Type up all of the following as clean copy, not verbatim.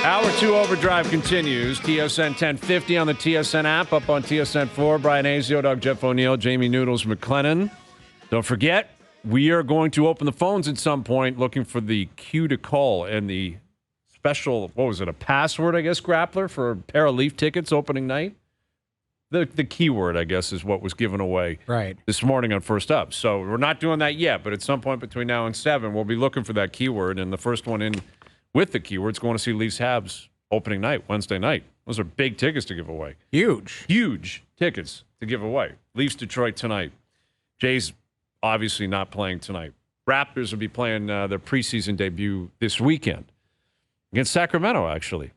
Hour 2 Overdrive continues. TSN 1050 on the TSN app, up on TSN 4. Bryan Hayes, Dog, Jeff O'Neill, Jamie Noodles McLennan. Don't forget, we are going to open the phones at some point looking for the cue to call and the special, what was it, a password, I guess, grappler for a pair of Leaf tickets opening night? The keyword, I guess, is what was given away this morning on First Up. So we're not doing that yet, but at some point between now and 7, we'll be looking for that keyword, and the first one in with the keyword's going to see Leafs Habs opening night, Wednesday night. Those are big tickets to give away. Huge tickets to give away. Leafs Detroit tonight. Jays obviously not playing tonight. Raptors will be playing their preseason debut this weekend against Sacramento, actually.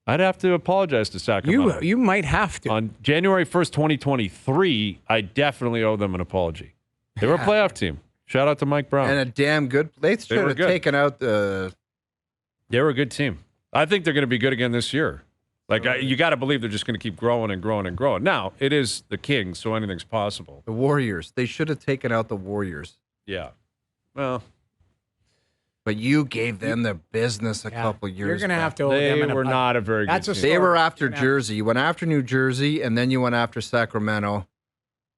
I'd have to apologize to Sacramento. You might have to. On January 1st, 2023, I definitely owe them an apology. They were a playoff team. Shout out to Mike Brown. And a damn good. They should have taken out the. They were a good team. I think they're going to be good again this year. You got to believe they're just going to keep growing and growing and growing. Now, it is the Kings, so anything's possible. The Warriors. They should have taken out the Warriors. Yeah. Well. But you gave them the business a couple years You're going to have to owe them. They were not a very good team. They were after Jersey. You went after New Jersey, and then you went after Sacramento.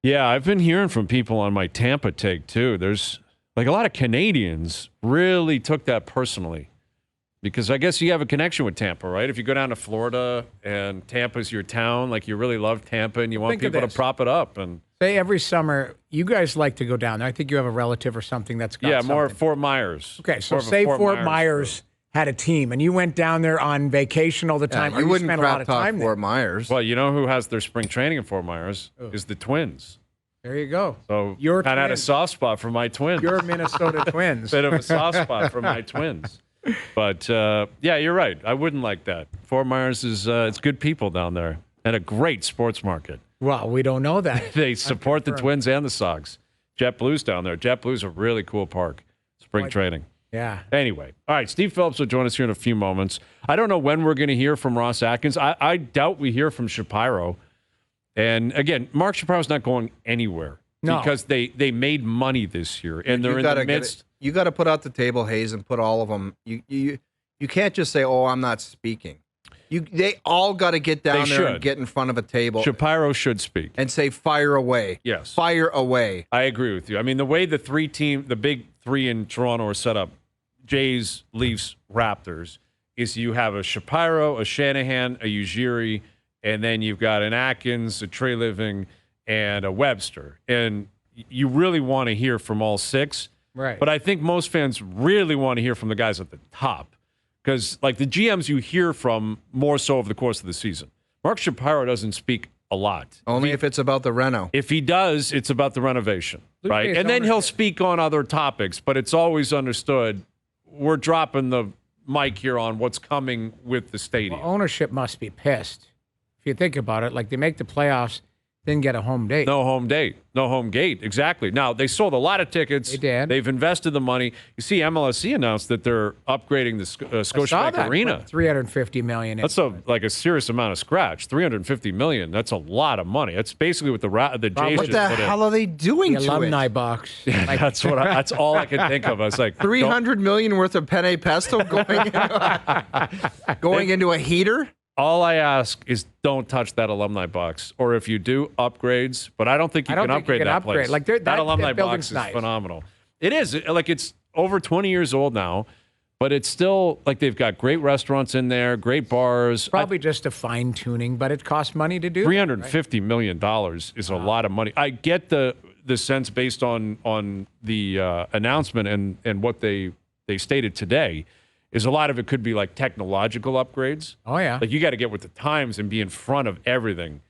Yeah, I've been hearing from people on my Tampa take, too. There's a lot of Canadians really took that personally. Because I guess you have a connection with Tampa, right? If you go down to Florida and Tampa's your town, you really love Tampa and you want people to prop it up. And say every summer, you guys like to go down there. I think you have a relative or something that's got something. More Fort Myers. Okay, so say Fort Myers had a team and you went down there on vacation all the time. You wouldn't spend a lot of time Fort Myers. Well, you know who has their spring training in Fort Myers is the Twins. There you go. So kind of had a soft spot for my Twins. Your Minnesota Twins. Bit of a soft spot for my Twins. But, yeah, you're right. I wouldn't like that. Fort Myers is it's good people down there and a great sports market. Well, we don't know that. They support the Twins and the Sox. JetBlue's down there. JetBlue's a really cool park. Spring training. Yeah. Anyway. All right, Steve Phillips will join us here in a few moments. I don't know when we're going to hear from Ross Atkins. I doubt we hear from Shapiro. And, again, Mark Shapiro's not going anywhere. No. Because they made money this year, and they're in the midst. You got to put out the table, Hayes, and put all of them. You can't just say, "Oh, I'm not speaking." They all got to get down there and get in front of a table. Shapiro should speak and say, "Fire away." Yes, fire away. I agree with you. I mean, the way the big three in Toronto are set up, Jays, Leafs, Raptors, is you have a Shapiro, a Shanahan, a Ujiri, and then you've got an Atkins, a Trey Living, and a Webster. And you really want to hear from all six. Right. But I think most fans really want to hear from the guys at the top. Because, the GMs you hear from more so over the course of the season. Mark Shapiro doesn't speak a lot. Only if it's about the reno. If he does, it's about the renovation. Right? And then he'll speak on other topics. But it's always understood we're dropping the mic here on what's coming with the stadium. Well, ownership must be pissed. If you think about it, they make the playoffs, didn't get a home date. No home date. No home gate. Exactly. Now, they sold a lot of tickets. They did. They've invested the money. You see, MLSE announced that they're upgrading the Scotiabank Arena. $350 million. That's a serious amount of scratch. $350 million. That's a lot of money. That's basbasically what the Jays just put in. What the hell are they doing the to alumni it? box. Yeah, that's all I could think of. I was like, $300 million worth of penne pesto going into a heater? All I ask is don't touch that alumni box. Or if you do, upgrades. But I don't think you can upgrade that place. That alumni box is phenomenal. It is. It's over 20 years old now. But it's still, they've got great restaurants in there, great bars. Probably just a fine-tuning, but it costs money to do $350 million is a lot of money. I get the sense based on the announcement and what they stated today is a lot of it could be technological upgrades. Oh, yeah. You got to get with the times and be in front of everything.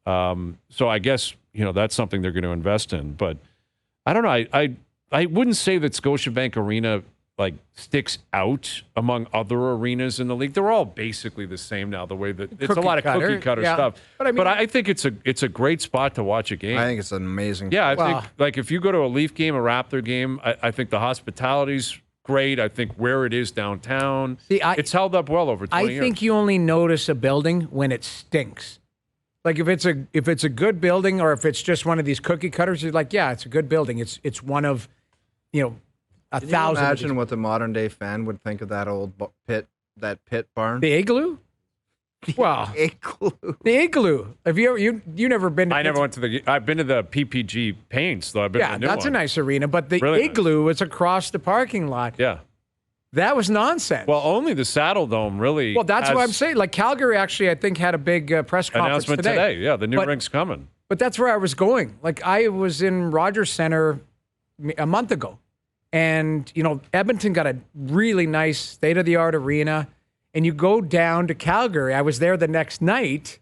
So I guess, that's something they're going to invest in. But I don't know. I wouldn't say that Scotiabank Arena sticks out among other arenas in the league. They're all basically the same now, the way that it's a lot of cookie cutter stuff. But I think it's a great spot to watch a game. I think it's an amazing. Yeah, I think if you go to a Leaf game, a Raptor game, I think the hospitality's great. I think where it is downtown, it's held up well over 20 years. I think you only notice a building when it stinks. If it's a good building or if it's just one of these cookie cutters, you're yeah, it's a good building. It's one of, a Can thousand. you imagine what the modern day fan would think of that old pit that pit barn? The Igloo? Well, Igloo. The Igloo. Have you never been to never went to the I've been to the PPG Paints, though. I've been to the new that's one. a nice arena, but the Really Igloo is across the parking lot. Yeah. That was nonsense. Well, only the Saddle Dome really. Well, that's what I'm saying. Like Calgary actually, I think, had a big press conference announcement today. Yeah, the new rink's coming. But that's where I was going. Like I was in Rogers Center a month ago, and Edmonton got a really nice state-of-the-art arena. And you go down to Calgary. I was there the next night,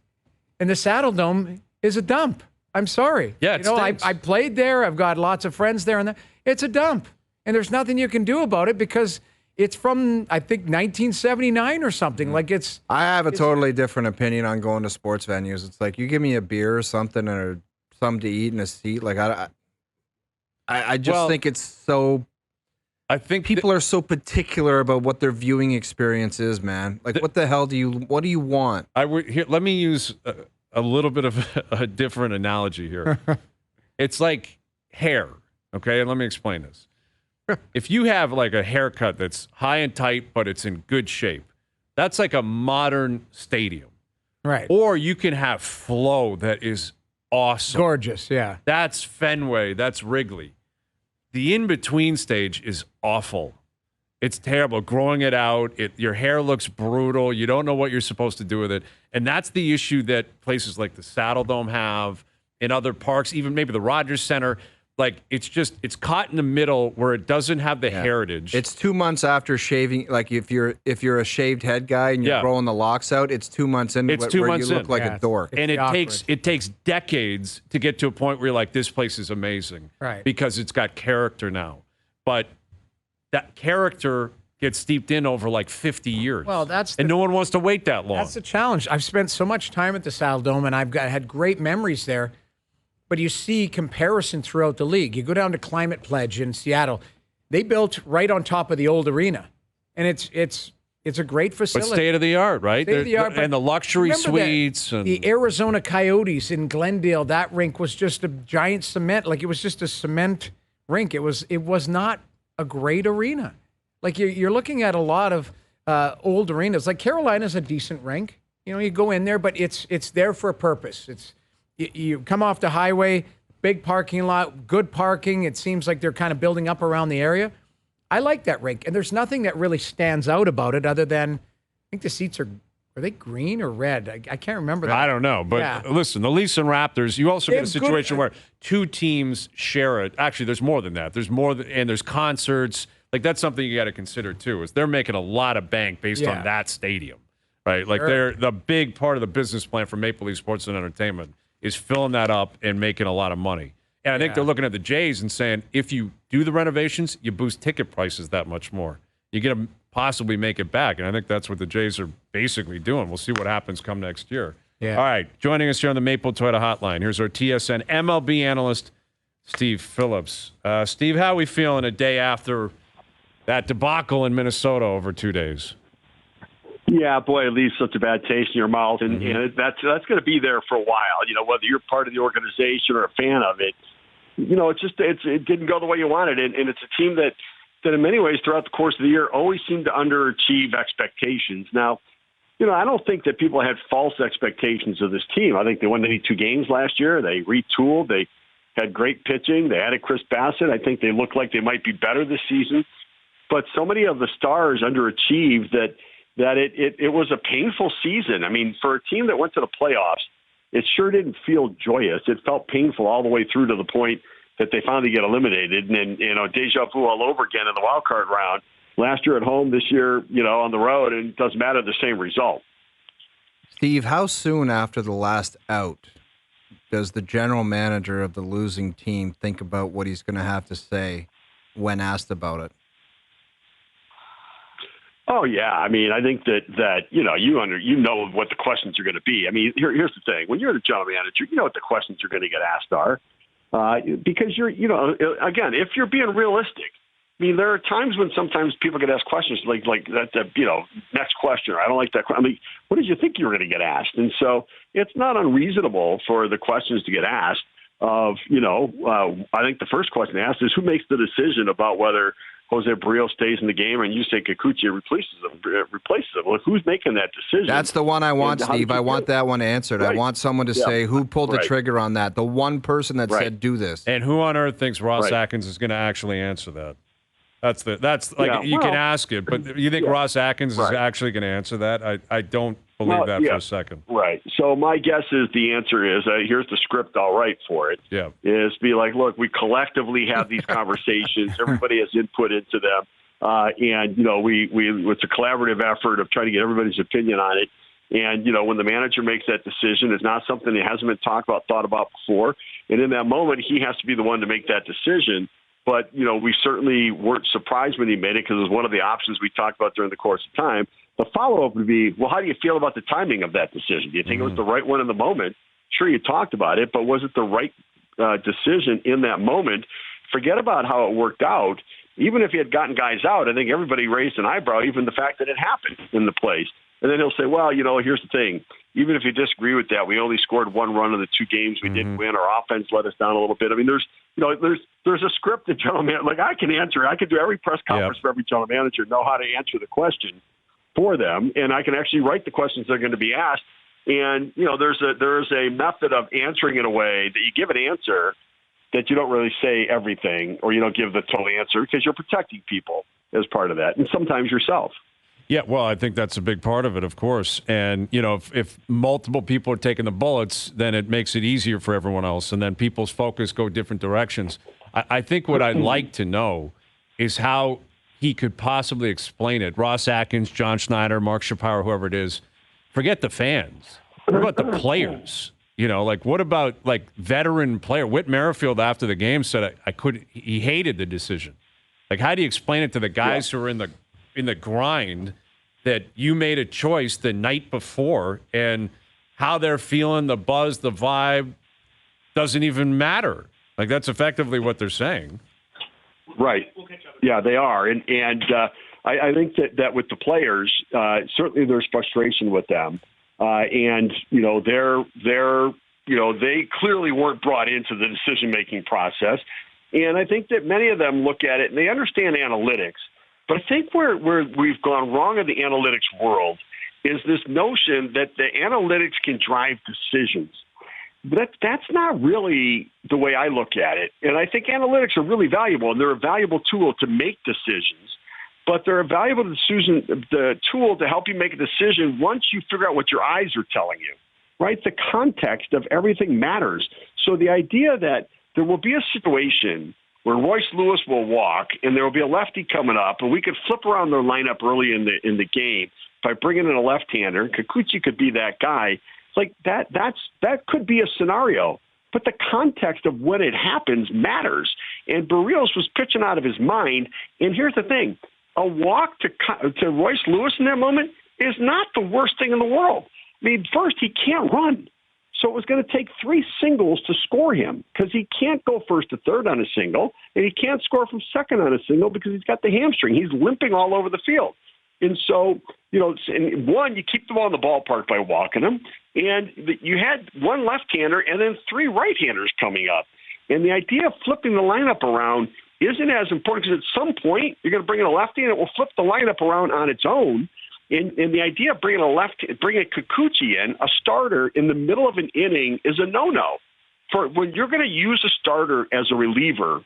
and the Saddle Dome is a dump. I'm sorry. Yeah, it stinks. I played there. I've got lots of friends there, and it's a dump. And there's nothing you can do about it because it's from, I think, 1979 or something. Like I have a totally different opinion on going to sports venues. It's like you give me a beer or something or something to eat and a seat. Like I just think it's so. I think people are so particular about what their viewing experience is, man. Like, what the hell do you want? Let me use a little bit of a different analogy here. It's like hair, okay? And let me explain this. If you have like a haircut that's high and tight, but it's in good shape, that's like a modern stadium. Right. Or you can have flow that is awesome. Gorgeous, yeah. That's Fenway. That's Wrigley. The in-between stage is awful. It's terrible. Growing it out, your hair looks brutal. You don't know what you're supposed to do with it. And that's the issue that places like the Saddle Dome have, in other parks, even maybe the Rogers Center. Like, it's caught in the middle where it doesn't have the heritage. It's 2 months after shaving. Like, if you're a shaved head guy and you're growing the locks out, it's 2 months in where you look like a dork. And it takes decades to get to a point where you're like, this place is amazing. Right. Because it's got character now. But that character gets steeped in over like 50 years. Well, and no one wants to wait that long. That's the challenge. I've spent so much time at the Saddle Dome, and I've had great memories there. But you see comparison throughout the league. You go down to Climate Pledge in Seattle. They built right on top of the old arena. And it's a great facility. But state of the art, right? State of the art. And the luxury suites. The Arizona Coyotes in Glendale, that rink was just a giant cement. Like, it was just a cement rink. It was not a great arena. Like, you're looking at a lot of old arenas. Like, Carolina's a decent rink. You go in there, but it's there for a purpose. You come off the highway, big parking lot, good parking. It seems like they're kind of building up around the area. I like that rink, and there's nothing that really stands out about it other than I think the seats are they green or red? I can't remember that. I don't know, but listen, the Leafs and Raptors, you also get a situation where two teams share it. Actually, there's more than that. And there's concerts. Like, that's something you got to consider too. Is they're making a lot of bank based on that stadium, right? Like, they're the big part of the business plan for Maple Leaf Sports and Entertainment is filling that up and making a lot of money. And I think they're looking at the Jays and saying, if you do the renovations, you boost ticket prices that much more. You get to possibly make it back. And I think that's what the Jays are basically doing. We'll see what happens come next year. Yeah. All right. Joining us here on the Maple Toyota Hotline, here's our TSN MLB analyst, Steve Phillips. Steve, how are we feeling a day after that debacle in Minnesota over 2 days? Yeah, boy, it leaves such a bad taste in your mouth, and that's going to be there for a while. Whether you're part of the organization or a fan of it, it didn't go the way you wanted, and it's a team that in many ways throughout the course of the year always seemed to underachieve expectations. Now, I don't think that people had false expectations of this team. I think they won 2 games last year. They retooled. They had great pitching. They added Chris Bassett. I think they look like they might be better this season, but so many of the stars underachieved that it was a painful season. I mean, for a team that went to the playoffs, it sure didn't feel joyous. It felt painful all the way through to the point that they finally get eliminated. And deja vu all over again in the wild card round. Last year at home, this year, on the road, and it doesn't matter, the same result. Steve, how soon after the last out does the general manager of the losing team think about what he's going to have to say when asked about it? Oh yeah, I mean, I think that you know what the questions are going to be. I mean, here's the thing: when you're the general manager, you know what the questions you're going to get asked are, because again, if you're being realistic. I mean, there are times when sometimes people get asked questions like that. Next question, or I don't like that. I mean, what did you think you were going to get asked? And so it's not unreasonable for the questions to get asked. I think the first question asked is who makes the decision about whether Jose Berrios stays in the game and you say Kikuchi replaces him. Well, who's making that decision? That's the one I want, Steve. I want that one answered. Right. I want someone to say who pulled the trigger on that. The one person that said do this. And who on earth thinks Ross Atkins is going to actually answer that? You can ask it, but you think Ross Atkins is actually going to answer that? I don't believe that for a second. Right. So my guess is the answer is, here's the script I'll write for it, is be like, look, we collectively have these conversations. Everybody has input into them. And, it's a collaborative effort of trying to get everybody's opinion on it. And, when the manager makes that decision, it's not something that hasn't been thought about before. And in that moment, he has to be the one to make that decision. But, we certainly weren't surprised when he made it because it was one of the options we talked about during the course of time. The follow-up would be, well, how do you feel about the timing of that decision? Do you think it was the right one in the moment? Sure, you talked about it, but was it the right decision in that moment? Forget about how it worked out. Even if he had gotten guys out, I think everybody raised an eyebrow, even the fact that it happened in the place. And then he'll say, well, here's the thing. Even if you disagree with that, we only scored one run in the two games we didn't win. Our offense let us down a little bit. I mean, there's a script that general manager, like I can answer. I can do every press conference for every general manager, know how to answer the question for them, and I can actually write the questions they're going to be asked. And there's a method of answering in a way that you give an answer that you don't really say everything, or you don't give the total answer because you're protecting people as part of that, and sometimes yourself. Yeah, well, I think that's a big part of it, of course. And, if multiple people are taking the bullets, then it makes it easier for everyone else. And then people's focus go different directions. I think what I'd like to know is how he could possibly explain it. Ross Atkins, John Schneider, Mark Shapiro, whoever it is, forget the fans. What about the players? What about veteran player? Whit Merrifield after the game said he hated the decision. How do you explain it to the guys who are in the grind that you made a choice the night before, and how they're feeling, the buzz, the vibe doesn't even matter? That's effectively what they're saying. Right. Yeah, they are. And I think that with the players, certainly there's frustration with them. And, they clearly weren't brought into the decision-making process. And I think that many of them look at it and they understand analytics. But I think where we've gone wrong in the analytics world is this notion that the analytics can drive decisions. But that's not really the way I look at it. And I think analytics are really valuable, and they're a valuable tool to make decisions. But they're a valuable tool to help you make a decision once you figure out what your eyes are telling you, right? The context of everything matters. So the idea that there will be a situation where Royce Lewis will walk and there will be a lefty coming up, and we could flip around their lineup early in the game by bringing in a left-hander. Kikuchi could be that guy. It's that could be a scenario, but the context of when it happens matters. And Berrios was pitching out of his mind. And here's the thing: a walk to Royce Lewis in that moment is not the worst thing in the world. I mean, first, he can't run. So it was going to take 3 singles to score him because he can't go first to third on a single, and he can't score from second on a single because he's got the hamstring. He's limping all over the field. And so, you keep the ball in the ballpark by walking him, and you had one left-hander and then 3 right-handers coming up. And the idea of flipping the lineup around isn't as important because at some point you're going to bring in a lefty and it will flip the lineup around on its own. And the idea of bringing Kikuchi in, a starter in the middle of an inning, is a no-no. For when you're going to use a starter as a reliever,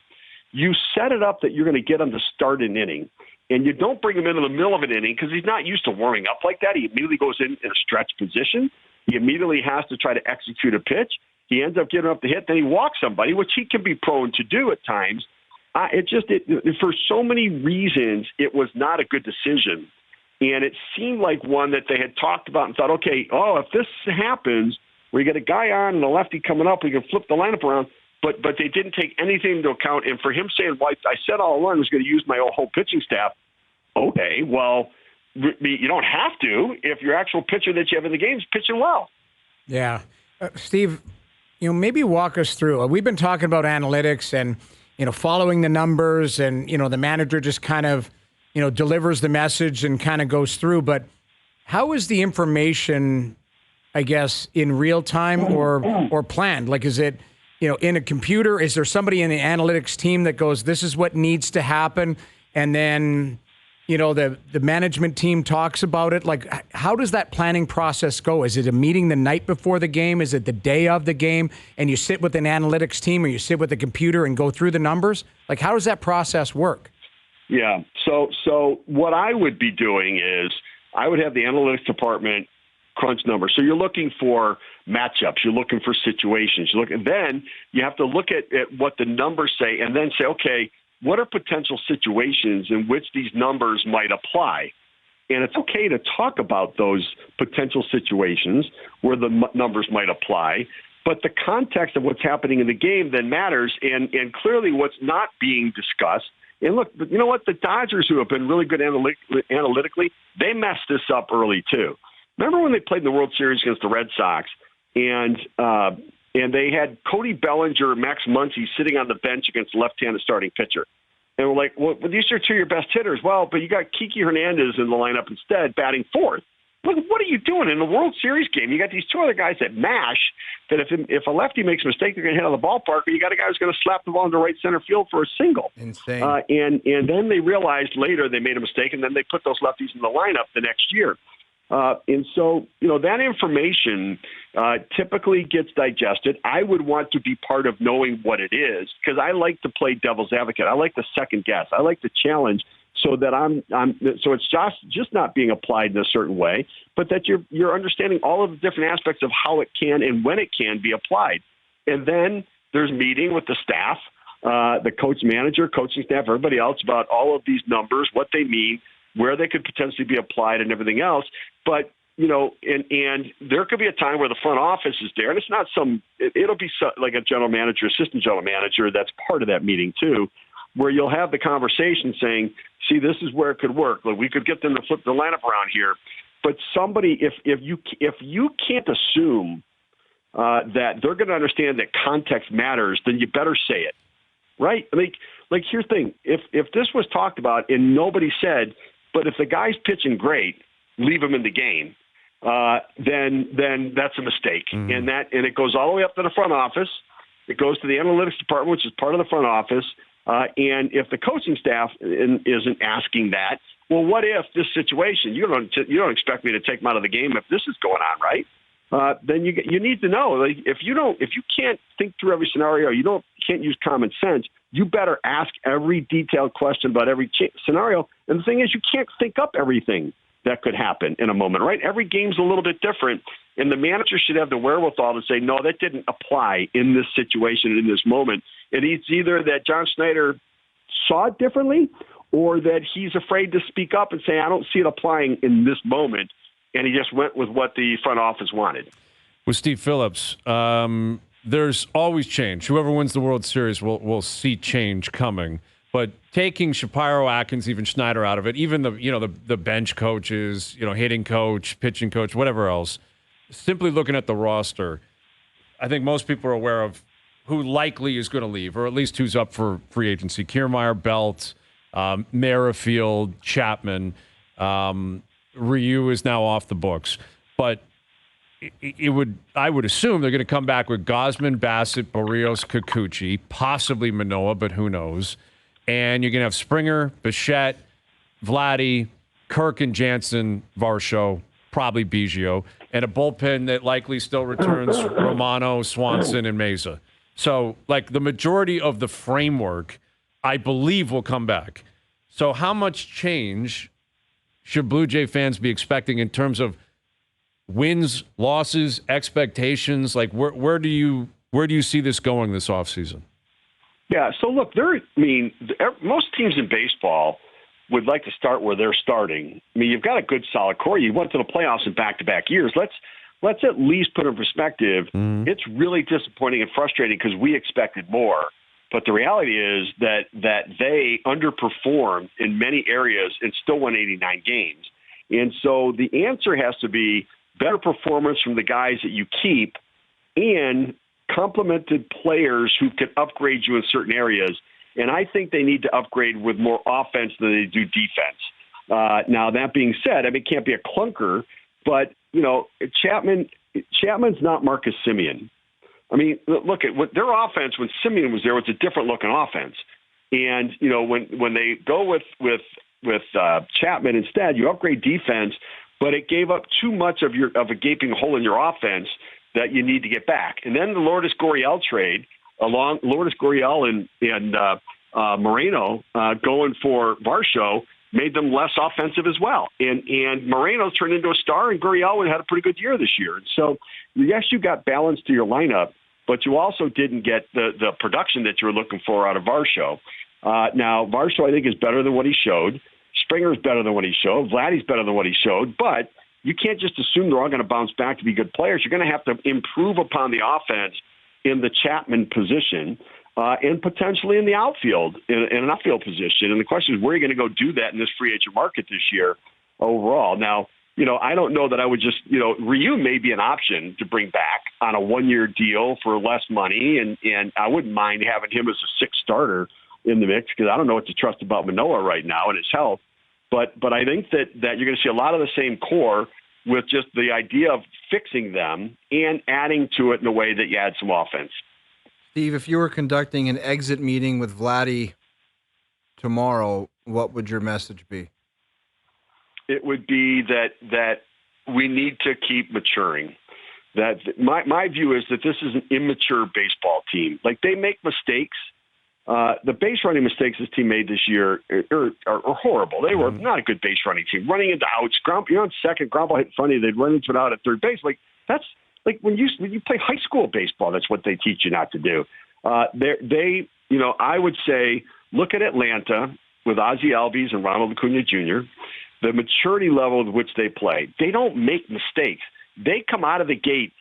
you set it up that you're going to get him to start an inning. And you don't bring him into the middle of an inning because he's not used to warming up like that. He immediately goes in a stretch position. He immediately has to try to execute a pitch. He ends up giving up the hit. Then he walks somebody, which he can be prone to do at times. For so many reasons, it was not a good decision. And it seemed like one that they had talked about and thought, okay, if this happens, where you get a guy on and a lefty coming up, we can flip the lineup around. But they didn't take anything into account. And for him saying, well, I said all along I was going to use my whole pitching staff. Okay, well, you don't have to if your actual pitcher that you have in the game is pitching well. Yeah. Steve, maybe walk us through. We've been talking about analytics and, following the numbers and, the manager just kind of, delivers the message and kind of goes through. But how is the information, I guess, in real time or planned? Is it, in a computer? Is there somebody in the analytics team that goes, this is what needs to happen? and then the management team talks about it. Like, how does that planning process go? Is it a meeting the night before the game? Is it the day of the game, and you sit with an analytics team, or you sit with a computer and go through the numbers? Like, how does that process work? Yeah. So what I would be doing is I would have the analytics department crunch numbers. So you're looking for matchups. You're looking for situations. Then you have to look at what the numbers say and then say, okay, what are potential situations in which these numbers might apply? And it's okay to talk about those potential situations where the numbers might apply, but the context of what's happening in the game then matters, and clearly what's not being discussed. And look, you know what? The Dodgers, who have been really good analytically, they messed this up early too. Remember when they played in the World Series against the Red Sox, and they had Cody Bellinger, Max Muncy sitting on the bench against the left-handed starting pitcher. And we're like, well, these are two of your best hitters. Well, but you got Kiki Hernandez in the lineup instead, batting fourth. Look, what are you doing in the World Series game? You got these two other guys that mash, that if a lefty makes a mistake, they're going to hit on the ballpark, or you got a guy who's going to slap the ball into right center field for a single. Insane. And then they realized later they made a mistake, and then they put those lefties in the lineup the next year. And so, that information typically gets digested. I would want to be part of knowing what it is, because I like to play devil's advocate. I like to second guess. I like to challenge, so that so it's just not being applied in a certain way, but that you're understanding all of the different aspects of how it can and when it can be applied. And then there's meeting with the staff, the coach, manager, coaching staff, everybody else, about all of these numbers, what they mean, where they could potentially be applied, and everything else. But, and there could be a time where the front office is there, and it's not it'll be like a general manager, assistant general manager that's part of that meeting too, where you'll have the conversation saying, see, this is where it could work. Like, we could get them to flip the lineup around here. But somebody, if you can't assume that they're going to understand that context matters, then you better say it, right? Like here's the thing. If this was talked about and nobody said, but if the guy's pitching great, leave him in the game, then that's a mistake. Mm-hmm. And it goes all the way up to the front office. It goes to the analytics department, which is part of the front office. And if the coaching staff isn't asking that, well, what if this situation, you don't expect me to take him out of the game if this is going on, right? Then you need to know, like, if you can't think through every scenario, can't use common sense, you better ask every detailed question about every scenario. And the thing is, you can't think up everything that could happen in a moment, right? Every game's a little bit different, and the manager should have the wherewithal to say, no, that didn't apply in this situation, in this moment. And it's either that John Schneider saw it differently, or that he's afraid to speak up and say, I don't see it applying in this moment, and he just went with what the front office wanted. With Steve Phillips, there's always change. Whoever wins the World Series will see change coming. But taking Shapiro, Atkins, even Schneider out of it, even the bench coaches, hitting coach, pitching coach, whatever else, simply looking at the roster, I think most people are aware of who likely is going to leave, or at least who's up for free agency. Kiermaier, Belt, Merrifield, Chapman. Ryu is now off the books. But I would assume they're going to come back with Gausman, Bassett, Berrios, Kikuchi, possibly Manoah, but who knows. And you're going to have Springer, Bichette, Vladdy, Kirk and Jansen, Varsho, probably Biggio, and a bullpen that likely still returns Romano, Swanson, and Meza. So, the majority of the framework, I believe, will come back. So how much change should Blue Jay fans be expecting in terms of wins, losses, expectations? Where do you see this going this offseason? Yeah, so look, most teams in baseball would like to start where they're starting. I mean, you've got a good, solid core. You went to the playoffs in back-to-back years. Let's at least put in perspective. Mm-hmm. It's really disappointing and frustrating because we expected more. But the reality is that they underperformed in many areas and still won 89 games. And so the answer has to be better performance from the guys that you keep and complemented players who can upgrade you in certain areas. And I think they need to upgrade with more offense than they do defense. Now, that being said, it can't be a clunker, but, Chapman's not Marcus Semien. Look at their offense when Semien was there was a different looking offense. And when they go with Chapman instead, you upgrade defense, but it gave up too much of a gaping hole in your offense that you need to get back. And then the Lourdes Gurriel trade, along Lourdes Gurriel and Moreno going for Varsho, made them less offensive as well. And Moreno turned into a star, and Gurriel had a pretty good year this year. And so, yes, you got balance to your lineup, but you also didn't get the production that you were looking for out of Varsho. Now, Varsho, I think, is better than what he showed. Springer's better than what he showed. Vladdy's better than what he showed. But you can't just assume they're all going to bounce back to be good players. You're going to have to improve upon the offense in the Chapman position and potentially in the outfield, in an outfield position. And the question is, where are you going to go do that in this free agent market this year overall? Now, I don't know that I would just, Ryu may be an option to bring back on a one-year deal for less money, and I wouldn't mind having him as a sixth starter in the mix because I don't know what to trust about Manoah right now and his health. But I think that you're going to see a lot of the same core with just the idea of fixing them and adding to it in a way that you add some offense. Steve, if you were conducting an exit meeting with Vladdy tomorrow, what would your message be? It would be that we need to keep maturing. That my view is that this is an immature baseball team. Like, they make mistakes. The base running mistakes this team made this year are horrible. They were not a good base running team. Running into outs, you're on second, ground ball hit in front of you, they'd run into it out at third base. Like, that's like when you play high school baseball, that's what they teach you not to do. I would say look at Atlanta with Ozzie Albies and Ronald Acuna Jr., the maturity level at which they play. They don't make mistakes. They come out of the gate,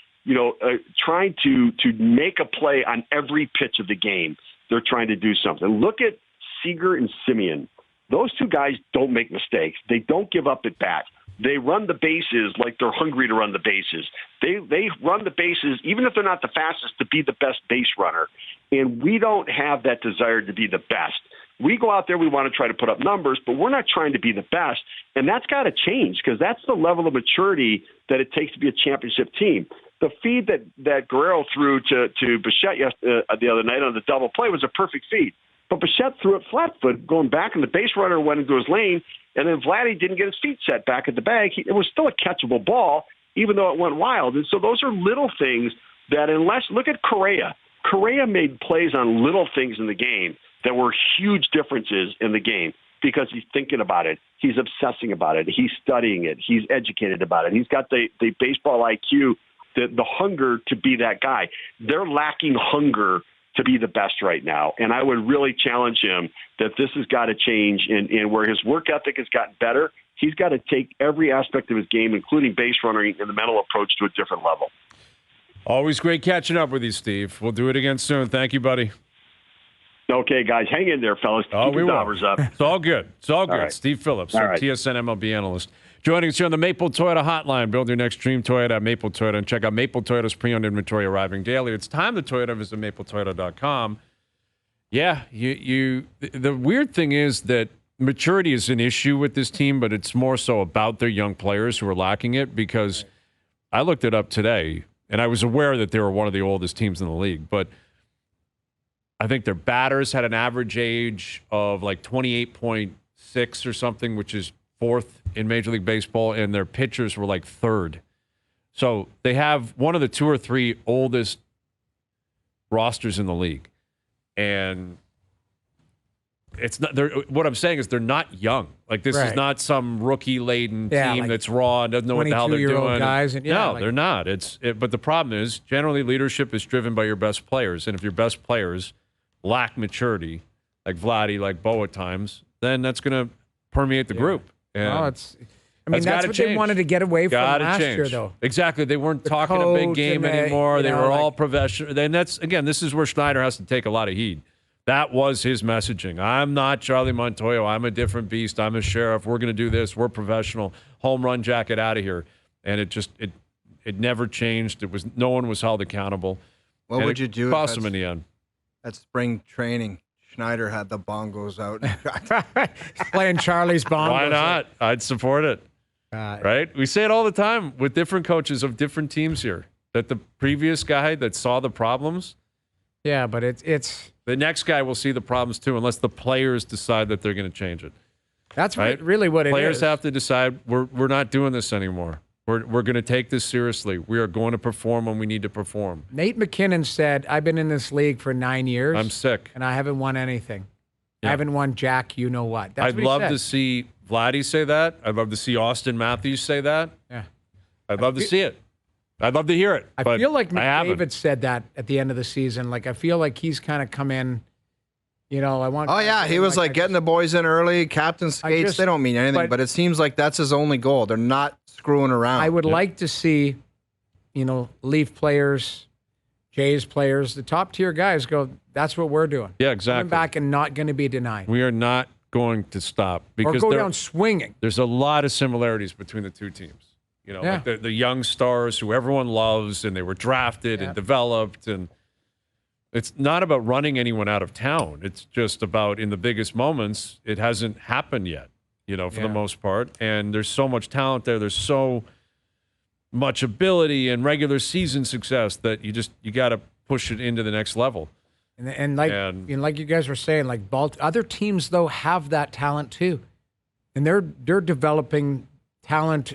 trying to make a play on every pitch of the game. They're trying to do something. Look at Seager and Simeon. Those two guys don't make mistakes. They don't give up at bat. They run the bases like they're hungry to run the bases. They run the bases, even if they're not the fastest, to be the best base runner. And we don't have that desire to be the best. We go out there, we want to try to put up numbers, but we're not trying to be the best. And that's got to change because that's the level of maturity that it takes to be a championship team. The feed that Guerrero threw to Bichette the other night on the double play was a perfect feed. But Bichette threw it flat-foot going back, and the base runner went into his lane, and then Vladdy didn't get his feet set back at the bag. It was still a catchable ball, even though it went wild. And so those are little things that look at Correa. Correa made plays on little things in the game that were huge differences in the game because he's thinking about it. He's obsessing about it. He's studying it. He's educated about it. He's got the baseball IQ, the hunger to be that guy. They're lacking hunger to be the best right now. And I would really challenge him that this has got to change, and where his work ethic has gotten better, he's got to take every aspect of his game, including base running and the mental approach, to a different level. Always great catching up with you, Steve. We'll do it again soon. Thank you, buddy. Okay, guys, hang in there, fellas. Keep your dollars up. It's all good. It's all good. Right. Steve Phillips, right. TSN MLB analyst, joining us here on the Maple Toyota Hotline. Build your next dream Toyota at Maple Toyota, and check out Maple Toyota's pre-owned inventory arriving daily. It's time to Toyota. Visit mapletoyota.com. Yeah, the weird thing is that maturity is an issue with this team, but it's more so about their young players who are lacking it, because I looked it up today, and I was aware that they were one of the oldest teams in the league, but I think their batters had an average age of like 28.6 or something, which is fourth in Major League Baseball, and their pitchers were like third. So they have one of the two or three oldest rosters in the league. And it's not. What I'm saying is they're not young. Like, this is not some rookie-laden team like that's raw and doesn't know what the hell they're doing. Guys they're not. But the problem is, generally, leadership is driven by your best players. And if your best players lack maturity, like Vladdy, like Bo at times, then that's going to permeate the group. And that's what they wanted to get away from last year, though. Exactly. They weren't talking a big game anymore. They were all professional. And this is where Schneider has to take a lot of heat. That was his messaging. I'm not Charlie Montoyo. I'm a different beast. I'm a sheriff. We're going to do this. We're professional. Home run jacket out of here. And it never changed. No one was held accountable. What would you do? Cost them in the end. At spring training, Schneider had the bongos out. Playing Charlie's bongos. Why not? I'd support it. Right? We say it all the time with different coaches of different teams here, that the previous guy that saw the problems Yeah, but it's the next guy will see the problems too, unless the players decide that they're going to change it. that's right? really what it is. Players have to decide we're not doing this anymore. We're going to take this seriously. We are going to perform when we need to perform. Nate McKinnon said, "I've been in this league for 9 years. I'm sick, and I haven't won anything. Yeah. I haven't won jack. You know what? That's I'd what he love said. to see Vladdy say that. I'd love to see Austin Matthews say that. Yeah. I'd love to see it. I'd love to hear it. I but feel like I haven't. McDavid said that at the end of the season. Like, I feel like he's kind of come in, I want. Oh, yeah. He was like getting the boys in early, captain skates. They don't mean anything, but it seems like that's his only goal. They're not screwing around. I would like to see, Leaf players, Jays players, the top tier guys go, that's what we're doing. Yeah, exactly. Coming back and not going to be denied. We are not going to stop. Because or go down swinging. There's a lot of similarities between the two teams. Like the young stars who everyone loves, and they were drafted and developed. And it's not about running anyone out of town. It's just about, in the biggest moments, it hasn't happened yet, for the most part. And there's so much talent there. There's so much ability and regular season success that you got to push it into the next level. And like you guys were saying, like other teams though have that talent too, and they're developing talent.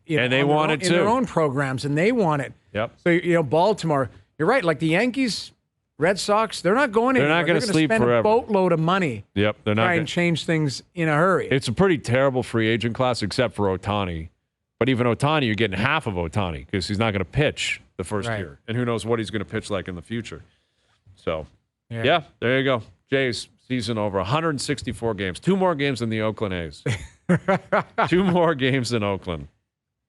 And they want it too in their own programs, and they want it. Yep. So Baltimore, you're right. Like the Yankees, Red Sox, they're not going anywhere. They're not going to sleep spend forever. A boatload of money. Yep. They're not try and change things in a hurry. It's a pretty terrible free agent class, except for Ohtani. But even Ohtani, you're getting half of Ohtani because he's not going to pitch the first year, and who knows what he's going to pitch like in the future. So, yeah, there you go. Jays season over. 164 games. 2 more games than the Oakland A's. 2 more games than Oakland.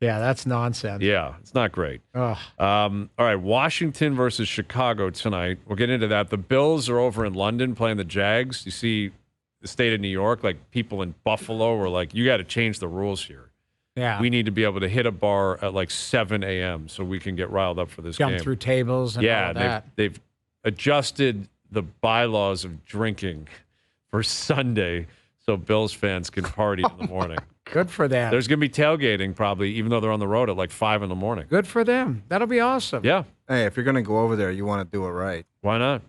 Yeah, that's nonsense. Yeah, it's not great. All right, Washington versus Chicago tonight. We'll get into that. The Bills are over in London playing the Jags. You see the state of New York, like people in Buffalo were like, you got to change the rules here. Yeah. We need to be able to hit a bar at like 7 a.m. so we can get riled up for this game. Jump through tables and all that. They've adjusted the bylaws of drinking for Sunday so Bills fans can party in the morning. Good for them. There's going to be tailgating probably, even though they're on the road at like 5 in the morning. Good for them. That'll be awesome. Yeah. Hey, if you're going to go over there, you want to do it right. Why not?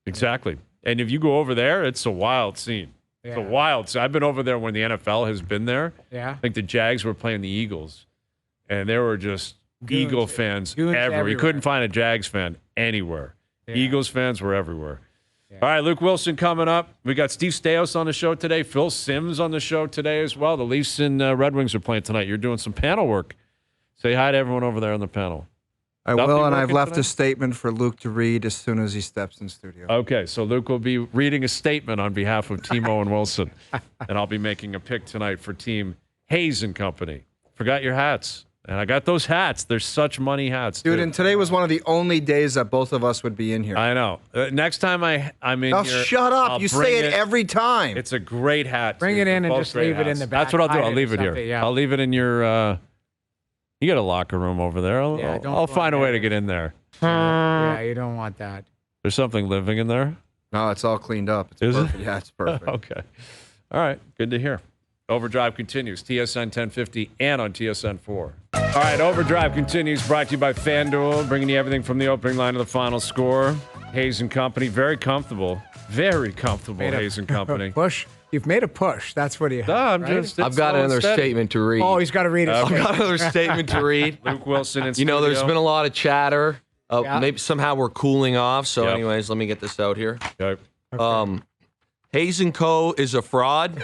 Exactly. And if you go over there, it's a wild scene. It's a wild scene. I've been over there when the NFL has been there. Yeah. I think the Jags were playing the Eagles, and there were just Eagle fans everywhere. You couldn't find a Jags fan anywhere. Yeah. Eagles fans were everywhere. Yeah. All right, Luke Willson coming up. We got Steve Staios on the show today. Phil Simms on the show today as well. The Leafs and Red Wings are playing tonight. You're doing some panel work. Say hi to everyone over there on the panel. I will, and I've left a statement for Luke to read as soon as he steps in studio. Okay, so Luke will be reading a statement on behalf of Team Owen Wilson, and I'll be making a pick tonight for Team Hayes and Company. Forgot your hats. And I got those hats. They're such money hats, dude. Too. And today was one of the only days that both of us would be in here. I know. Next time I'm in here, shut up! I'll you say it every time. It's a great hat. Bring too. it in They're and just leave it in the back. That's what I'll do. I'll leave it here. Yeah. I'll leave it in your. You got a locker room over there. I'll find a way to get in there. Yeah, you don't want that. There's something living in there. No, it's all cleaned up. It's perfect. Yeah, it's perfect. Okay. All right. Good to hear. Overdrive continues. TSN 1050 and on TSN 4. All right. Overdrive continues. Brought to you by FanDuel, bringing you everything from the opening line to the final score. Hayes and Company. Very comfortable. Very comfortable. Hayes and Company. Push. You've made a push. That's what you have. I've got another statement to read. Oh, he's got to read it. I've got another statement to read. Luke Willson in studio. There's been a lot of chatter. Maybe somehow we're cooling off. So, anyways, let me get this out here. Okay. Hayes and Co. is a fraud.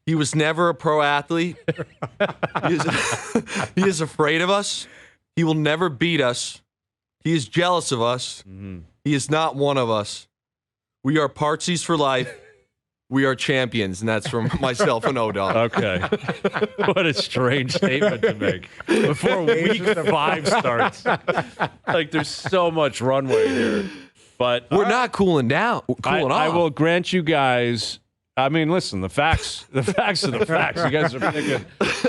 He was never a pro athlete. He is afraid of us. He will never beat us. He is jealous of us. Mm-hmm. He is not one of us. We are partsies for life. We are champions, and that's from myself and O-Dog. Okay. What a strange statement to make before week 5 starts. Like, there's so much runway here. But we're not cooling down. I will grant you guys I mean, listen, the facts are the facts. You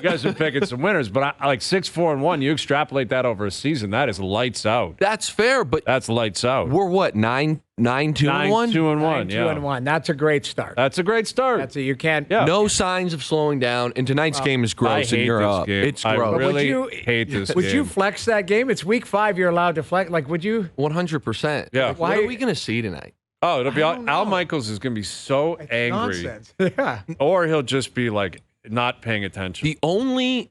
guys are picking some winners, but I like 6-4-1. You extrapolate that over a season, that is lights out. That's fair, but That's lights out. we're what 9-2-1. 2-1. Yeah, 2-1. That's a great start. that's a great start. You can't. Yeah. No signs of slowing down. And tonight's game is I gross, and hate you're this up. game. It's I gross. really Would you- hate this Would game. you flex that game? It's week 5. You're allowed to flex. Like, would you? 100%. Yeah. What Why- are we going to see tonight? Oh, it'll be I don't Al know. Michaels is going to be so angry, Nonsense. Yeah. or he'll just be like not paying attention. The only,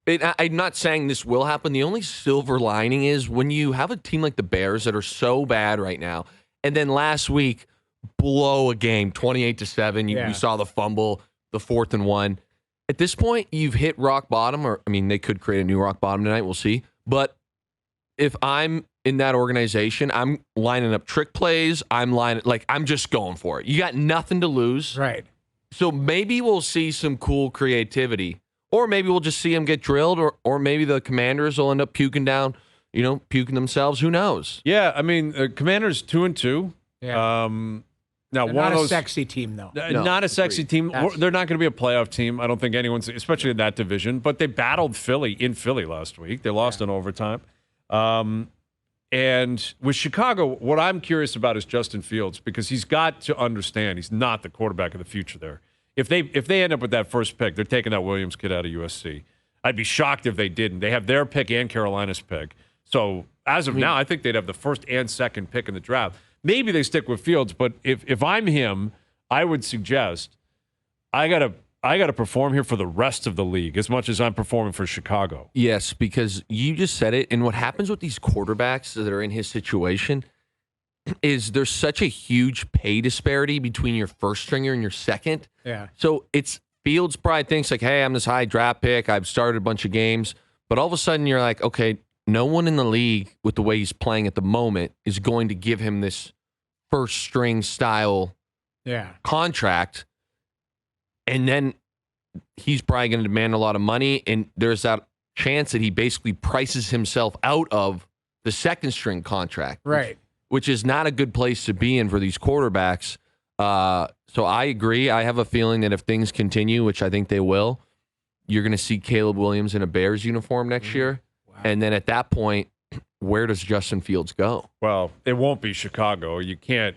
I'm not saying this will happen. The only silver lining is when you have a team like the Bears that are so bad right now, and then last week blow a game 28-7. Yeah. You saw the fumble, the 4th and 1. At this point, you've hit rock bottom, or I mean, they could create a new rock bottom tonight. We'll see. But if I'm in that organization, I'm lining up trick plays. I'm just going for it. You got nothing to lose. Right. So maybe we'll see some cool creativity, or maybe we'll just see them get drilled, or maybe the Commanders will end up puking themselves. Who knows? Yeah, I mean, Commanders 2-2. Yeah. Now They're one not of those a sexy team, though. No, not a sexy team. That's- They're not going to be a playoff team. I don't think anyone's, especially in that division. But they battled Philly in Philly last week. They lost in overtime. And with Chicago, what I'm curious about is Justin Fields, because he's got to understand he's not the quarterback of the future there. If they end up with that first pick, they're taking that Williams kid out of USC. I'd be shocked if they didn't. They have their pick and Carolina's pick. So as of now, I think they'd have the first and second pick in the draft. Maybe they stick with Fields, but if I'm him, I would suggest I gotta perform here for the rest of the league as much as I'm performing for Chicago. Yes, because you just said it. And what happens with these quarterbacks that are in his situation is there's such a huge pay disparity between your first stringer and your second. Yeah. So it's Fields probably thinks like, hey, I'm this high draft pick. I've started a bunch of games. But all of a sudden you're like, okay, no one in the league with the way he's playing at the moment is going to give him this first string style contract. And then he's probably going to demand a lot of money. And there's that chance that he basically prices himself out of the second string contract. Right. Which is not a good place to be in for these quarterbacks. So I agree. I have a feeling that if things continue, which I think they will, you're going to see Caleb Williams in a Bears uniform next year. Wow. And then at that point, where does Justin Fields go? Well, it won't be Chicago. You can't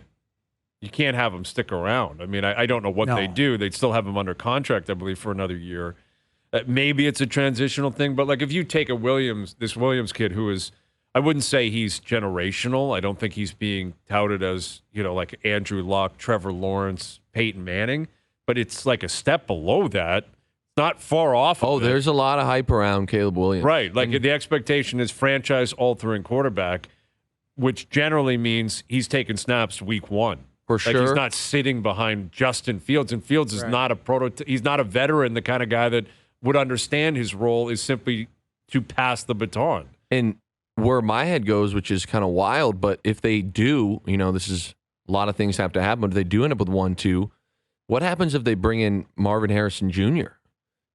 have him stick around. I mean, I don't know what they do. They'd still have him under contract, I believe, for another year. Maybe it's a transitional thing, but like if you take this Williams kid who is, I wouldn't say he's generational. I don't think he's being touted as, like Andrew Luck, Trevor Lawrence, Peyton Manning, but it's like a step below that. It's not far off. Oh, there's a lot of hype around Caleb Williams. Right. Like the expectation is franchise-altering quarterback, which generally means he's taking snaps week one. For sure. Like he's not sitting behind Justin Fields, and Fields is not a prototype. He's not a veteran, the kind of guy that would understand his role is simply to pass the baton. And where my head goes, which is kind of wild, but if they do, this is a lot of things have to happen, but if they do end up with 1-2, what happens if they bring in Marvin Harrison Jr.?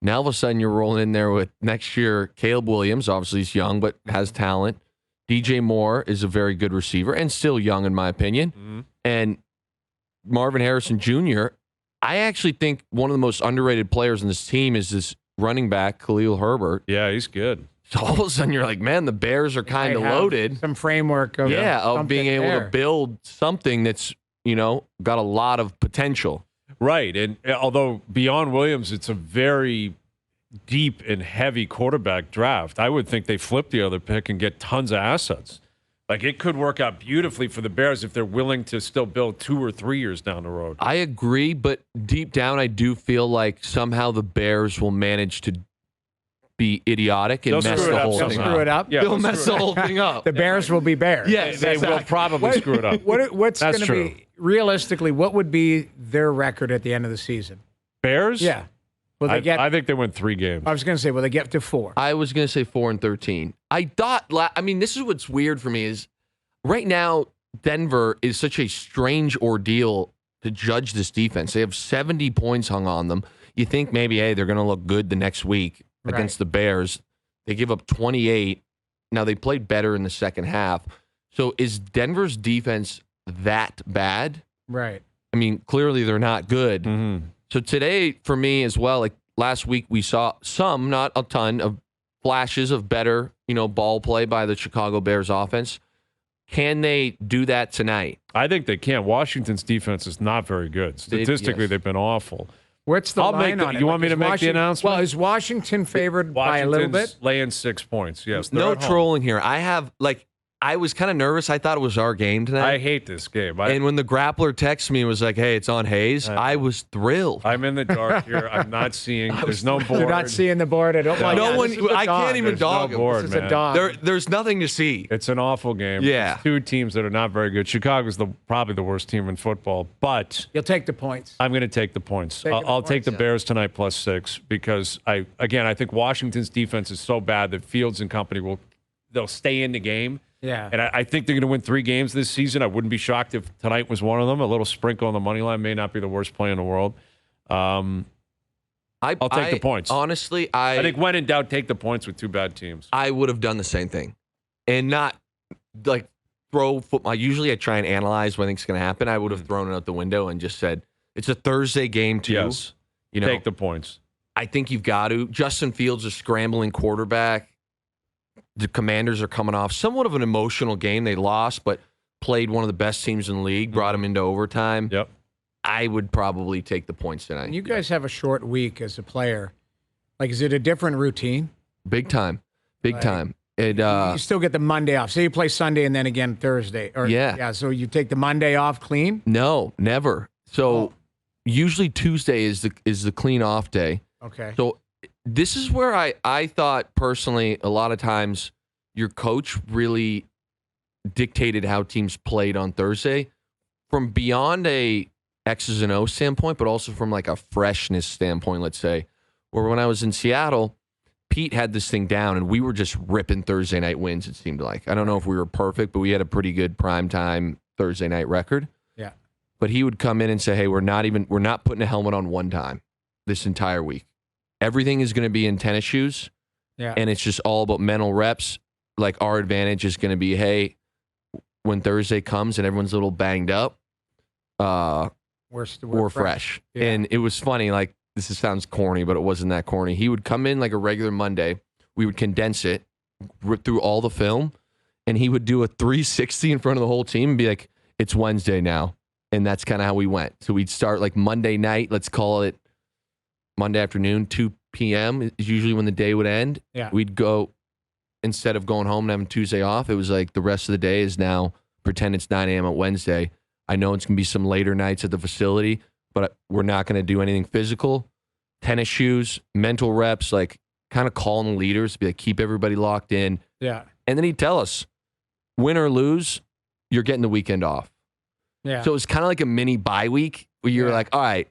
Now all of a sudden you're rolling in there with next year Caleb Williams, obviously he's young but has talent. DJ Moore is a very good receiver and still young in my opinion. Mm-hmm. And Marvin Harrison Jr., I actually think one of the most underrated players in this team is this running back, Khalil Herbert. Yeah, he's good. So all of a sudden you're like, man, the Bears are kind of loaded. Some framework of of being able to build something that's, got a lot of potential. Right. And although beyond Williams, it's a very deep and heavy quarterback draft, I would think they flip the other pick and get tons of assets. Like it could work out beautifully for the Bears if they're willing to still build 2 or 3 years down the road. I agree, but deep down, I do feel like somehow the Bears will manage to be idiotic and mess the whole thing up. Screw it up. Yeah, they'll mess the whole thing up. The Bears will be Bears. Yes, they will probably screw it up. What's That's going to true. be, realistically, what would be their record at the end of the season? Bears? Yeah. Will they get? I think they win 3 games. I was going to say, will they get to 4? I was going to say 4-13. I thought, this is what's weird for me is right now, Denver is such a strange ordeal to judge this defense. They have 70 points hung on them. You think maybe, hey, they're going to look good the next week against the Bears. They give up 28. Now, they played better in the second half. So is Denver's defense that bad? Right. I mean, clearly they're not good. Mm-hmm. So today, for me as well, like last week, we saw some, not a ton, of flashes of better, ball play by the Chicago Bears offense. Can they do that tonight? I think they can. Washington's defense is not very good. Statistically, they've been awful. What's the line on it? You want me to make the announcement? Well, is Washington favored by a little bit? Laying 6 points, yes. No trolling here. I was kind of nervous. I thought it was our game tonight. I hate this game. And when the grappler texted me and was like, hey, it's on Hayes, I was thrilled. I'm in the dark here. I'm not seeing. There's no board. You're not seeing the board. I don't like no one. I can't even dog no board, This is man. a dog. There's nothing to see. It's an awful game. Yeah. It's two teams that are not very good. Chicago's probably the worst team in football, but You'll take the points. I'm going to take the points. I'll take the Bears tonight +6 because I think Washington's defense is so bad that Fields and company they'll stay in the game. Yeah. And I think they're going to win 3 games this season. I wouldn't be shocked if tonight was one of them. A little sprinkle on the money line may not be the worst play in the world. I'll take the points. Honestly, I think when in doubt, take the points with 2 bad teams. I would have done the same thing and not like throw football. Usually I try and analyze what I think is going to happen. I would have thrown it out the window and just said, it's a Thursday game too. Yes. Take the points. I think you've got to. Justin Fields is scrambling quarterback. The Commanders are coming off somewhat of an emotional game. They lost, but played one of the best teams in the league, brought them into overtime. Yep. I would probably take the points tonight. And you guys have a short week as a player. Like, is it a different routine? Big time. Big time. You still get the Monday off. Say you play Sunday and then again Thursday. Yeah, so you take the Monday off clean? No, never. So usually Tuesday is the clean off day. Okay. So this is where I thought personally a lot of times your coach really dictated how teams played on Thursday from beyond a X's and O's standpoint, but also from like a freshness standpoint, let's say. Where when I was in Seattle, Pete had this thing down and we were just ripping Thursday night wins, it seemed like. I don't know if we were perfect, but we had a pretty good primetime Thursday night record. Yeah. But he would come in and say, hey, we're not putting a helmet on one time this entire week. Everything is going to be in tennis shoes, and it's just all about mental reps. Like our advantage is going to be, hey, when Thursday comes and everyone's a little banged up, we're fresh. Yeah. And it was funny. Like sounds corny, but it wasn't that corny. He would come in like a regular Monday. We would condense it, rip through all the film, and he would do a 360 in front of the whole team and be like, "It's Wednesday now," and that's kind of how we went. So we'd start like Monday night. Let's call it Monday afternoon, 2 p.m. is usually when the day would end. Yeah. We'd go, instead of going home and having Tuesday off, it was like the rest of the day is now pretend it's 9 a.m. at Wednesday. I know it's going to be some later nights at the facility, but we're not going to do anything physical. Tennis shoes, mental reps, like kind of calling the leaders, be like, keep everybody locked in. Yeah. And then he'd tell us, win or lose, you're getting the weekend off. Yeah. So it's kind of like a mini bye week where you're like, all right,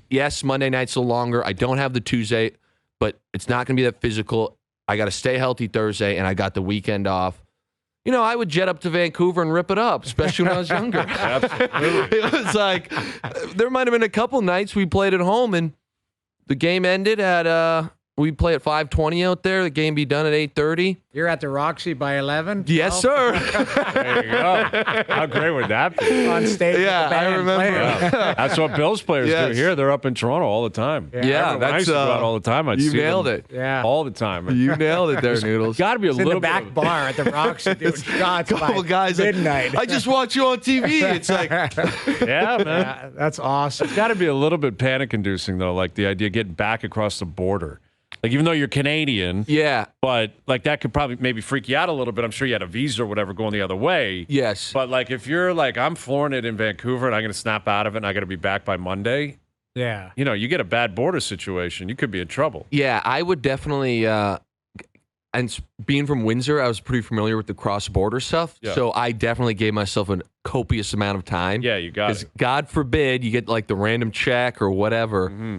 yes, Monday night's a little longer. I don't have the Tuesday, but it's not going to be that physical. I got to stay healthy Thursday, and I got the weekend off. You know, I would jet up to Vancouver and rip it up, especially when I was younger. Absolutely. It was like, there might have been a couple nights we played at home, and the game ended at, we play at 5:20 out there. The game be done at 8:30. You're at the Roxy by 11? Yes, sir. There you go. How great would that be? On stage. Yeah, with the band I remember. playing. Yeah. That's what Bills players do Yes. here. They're up in Toronto all the time. Yeah, When I used to go out all the time. I'd you see nailed them it. Yeah. all the time. You nailed it there, Noodles. Got to be a It's in little the bit back of- bar at the Roxy doing shots Couple by guys like, midnight. I just watch you on TV. It's like, Yeah, man. Yeah, that's awesome. It's got to be a little bit panic-inducing, though, like the idea of getting back across the border. Like, even though you're Canadian, yeah, but, like, that could probably maybe freak you out a little bit. I'm sure you had a visa or whatever going the other way. yes. But, like, if you're like, I'm flooring it in Vancouver and I'm going to snap out of it and I got to be back by Monday, Yeah. you know, you get a bad border situation, you could be in trouble. Yeah, I would definitely, and being from Windsor, I was pretty familiar with the cross-border stuff. Yeah. So I definitely gave myself a copious amount of time. Yeah, you got 'Cause it. God forbid you get like the random check or whatever. Mm-hmm.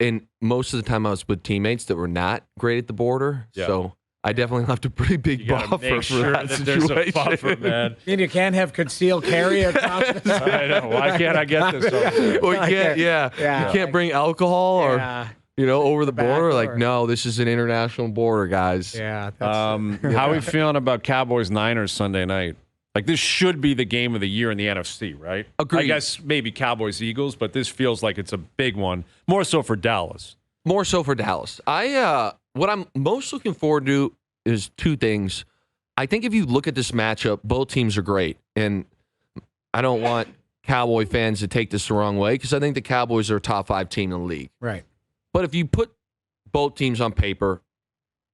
And most of the time I was with teammates that were not great at the border. Yeah. So I definitely left a pretty big You got to buffer make for sure that that there's situation. a buffer, man. And you can't have concealed carry across the I know. Why can't I get this over here? Or you Like can't, a- yeah. yeah. You can't bring alcohol or, Yeah. over the back border. Like, door. no, this is an international border, guys. Yeah. How are we feeling about Cowboys Niners Sunday night? Like, this should be the game of the year in the NFC, right? Agreed. I guess maybe Cowboys-Eagles, but this feels like it's a big one. More so for Dallas. More so for Dallas. What I'm most looking forward to is two things. I think if you look at this matchup, both teams are great. And I don't want Cowboy fans to take this the wrong way because I think the Cowboys are a top 5 team in the league. Right. But if you put both teams on paper,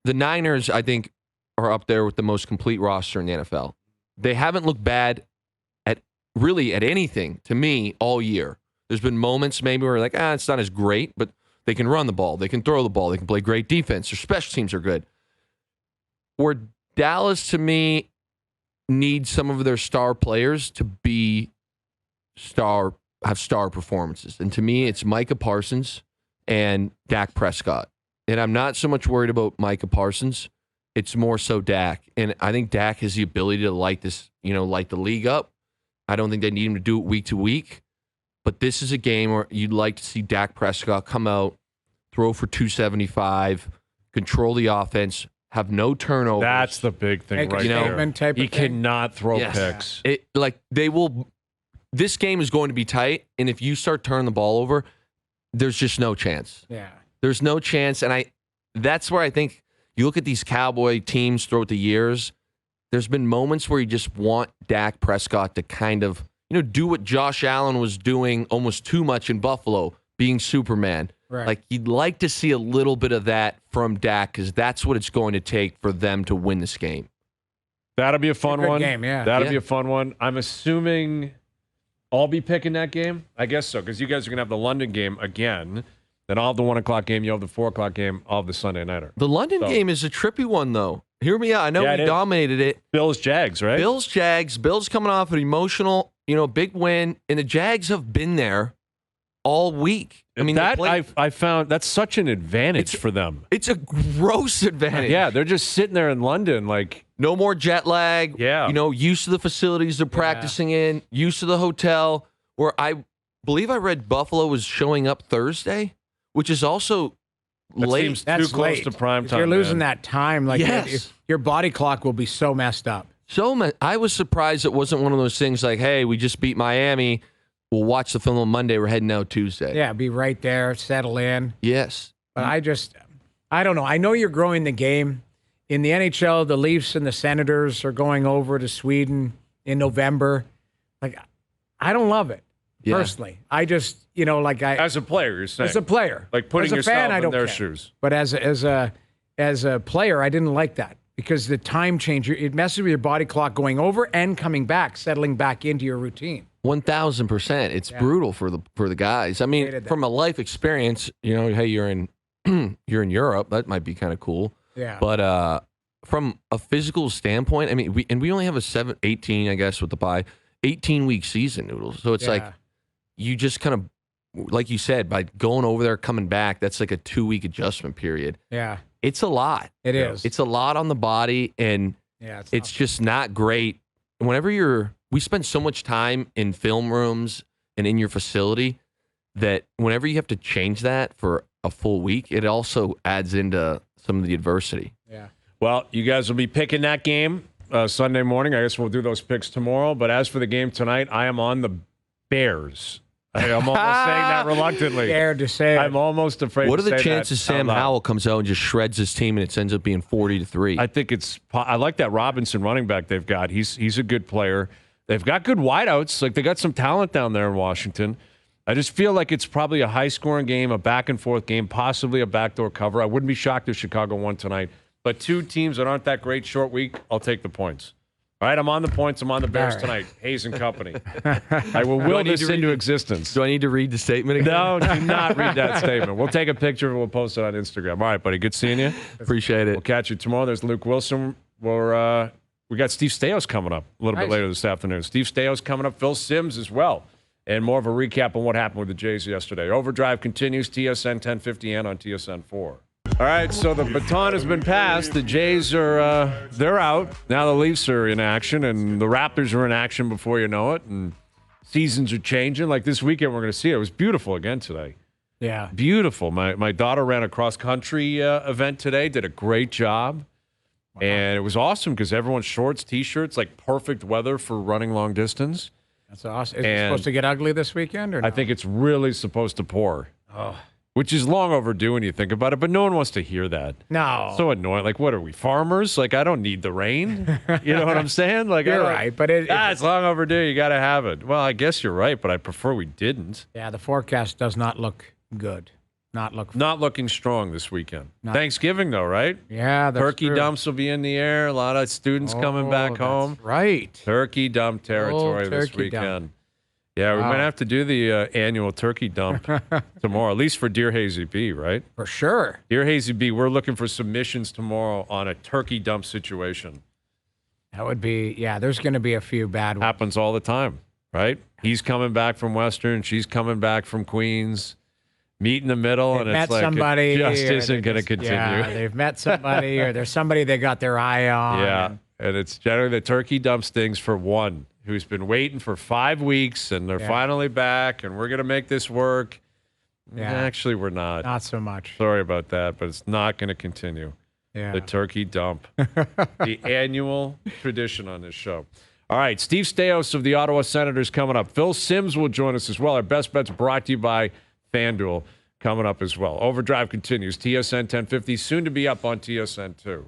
the Niners, I think, are up there with the most complete roster in the NFL. They haven't looked bad at anything to me all year. There's been moments maybe where like, it's not as great, but they can run the ball, they can throw the ball, they can play great defense. Their special teams are good. Where Dallas, to me, needs some of their star players to have star performances. And to me, it's Micah Parsons and Dak Prescott. And I'm not so much worried about Micah Parsons. It's more so Dak. And I think Dak has the ability to light the league up. I don't think they need him to do it week to week. But this is a game where you'd like to see Dak Prescott come out, throw for 275, control the offense, have no turnovers. That's the big thing right there. He cannot throw picks. This game is going to be tight, and if you start turning the ball over, there's just no chance. Yeah. There's no chance, and that's where I think you look at these Cowboy teams throughout the years, there's been moments where you just want Dak Prescott to kind of, do what Josh Allen was doing almost too much in Buffalo, being Superman. Right. Like, you'd like to see a little bit of that from Dak because that's what it's going to take for them to win this game. That'll be a fun one. Game, yeah. That'll be a fun one. I'm assuming I'll be picking that game. I guess so, because you guys are going to have the London game again. Then I'll have the 1 o'clock game. You'll have the 4 o'clock game. I'll have the Sunday nighter. The London game is a trippy one, though. Hear me out. I know we dominated it. Bills-Jags, right? Bills-Jags. Bills coming off an emotional, big win, and the Jags have been there all week. I mean, I found that's such an advantage for them. It's a gross advantage. Yeah, they're just sitting there in London, like no more jet lag. Yeah, used to the facilities they're practicing in, used to the hotel. Where I believe I read Buffalo was showing up Thursday, which is also late. Seems too close to prime time. You're losing that time. Like your body clock will be so messed up. I was surprised it wasn't one of those things like, hey, we just beat Miami. We'll watch the film on Monday. We're heading out Tuesday. Yeah, be right there, settle in. Yes. But I don't know. I know you're growing the game. In the NHL, the Leafs and the Senators are going over to Sweden in November. Like, I don't love it, personally. I just, as a player, you're saying. As a player. Like putting as a yourself fan, I in don't their care. shoes. But as a player, I didn't like that. Because the time change, it messes with your body clock going over and coming back, settling back into your routine. 1,000%. It's brutal for the guys. I mean, from a life experience, hey, you're in Europe. That might be kind of cool. Yeah. But from a physical standpoint, I mean, we only have a 18, I guess, with the bye, 18-week season, Noodles. So it's like you just kind of, like you said, by going over there, coming back, that's like a 2-week adjustment period. Yeah. It's a lot. It is. It's a lot on the body, and it's just not great. Whenever we spend so much time in film rooms and in your facility that whenever you have to change that for a full week, it also adds into some of the adversity. Yeah. Well, you guys will be picking that game Sunday morning. I guess we'll do those picks tomorrow. But as for the game tonight, I am on the Bears. I'm almost saying that reluctantly. Scared to say it. I'm almost afraid What to are say the that chances Sam Howell comes out and just shreds his team and it ends up being 40-3? I think I like that Robinson running back they've got. He's a good player. They've got good wideouts. Like, they got some talent down there in Washington. I just feel like it's probably a high-scoring game, a back-and-forth game, possibly a backdoor cover. I wouldn't be shocked if Chicago won tonight. But two teams that aren't that great, short week, I'll take the points. All right, I'm on the points. I'm on the Bears tonight. Hayes and Company. I will this into existence. Do I need to read the statement again? No, do not read that statement. We'll take a picture and we'll post it on Instagram. All right, buddy. Good seeing you. Appreciate it. We'll catch you tomorrow. There's Luke Willson. We got Steve Stais coming up a little bit later this afternoon. Steve Stais coming up. Phil Simms as well. And more of a recap on what happened with the Jays yesterday. Overdrive continues. TSN 1050 and on TSN 4. All right, so the baton has been passed. The Jays they're out. Now the Leafs are in action, and the Raptors are in action before you know it. And seasons are changing. Like this weekend, we're going to see it. It was beautiful again today. Yeah. Beautiful. My daughter ran a cross-country event today, did a great job. Wow. And it was awesome because everyone's shorts, T-shirts, like perfect weather for running long distance. That's awesome. Is it supposed to get ugly this weekend? Or no? I think it's really supposed to pour. Oh. Which is long overdue when you think about it, but no one wants to hear that. No. So annoying. Like, what are we, farmers? Like, I don't need the rain. You know what I'm saying? Like, You're right, but it's long overdue. You got to have it. Well, I guess you're right, but I prefer we didn't. Yeah, the forecast does not look good. Not looking strong this weekend. Thanksgiving, though, right? Yeah, that's Turkey true. dumps will be in the air. A lot of students coming back home. That's right. Turkey dump territory this turkey weekend. dump. Yeah, we might have to do the annual turkey dump tomorrow, at least for Dear Hazy B, right? For sure. Dear Hazy B, we're looking for submissions tomorrow on a turkey dump situation. That would be, there's going to be a few bad ones. Happens all the time, right? He's coming back from Western. She's coming back from Queens. Meet in the middle, and it's like somebody, it just isn't going to continue. Yeah, they've met somebody, or there's somebody they got their eye on. Yeah, and it's generally the turkey dump stings for one who's been waiting for 5 weeks, and they're finally back, and we're going to make this work. Yeah. Actually, we're not. Not so much. Sorry about that, but it's not going to continue. Yeah. The turkey dump. The annual tradition on this show. All right, Steve Staios of the Ottawa Senators coming up. Phil Simms will join us as well. Our best bets brought to you by FanDuel coming up as well. Overdrive continues. TSN 1050, soon to be up on TSN 2.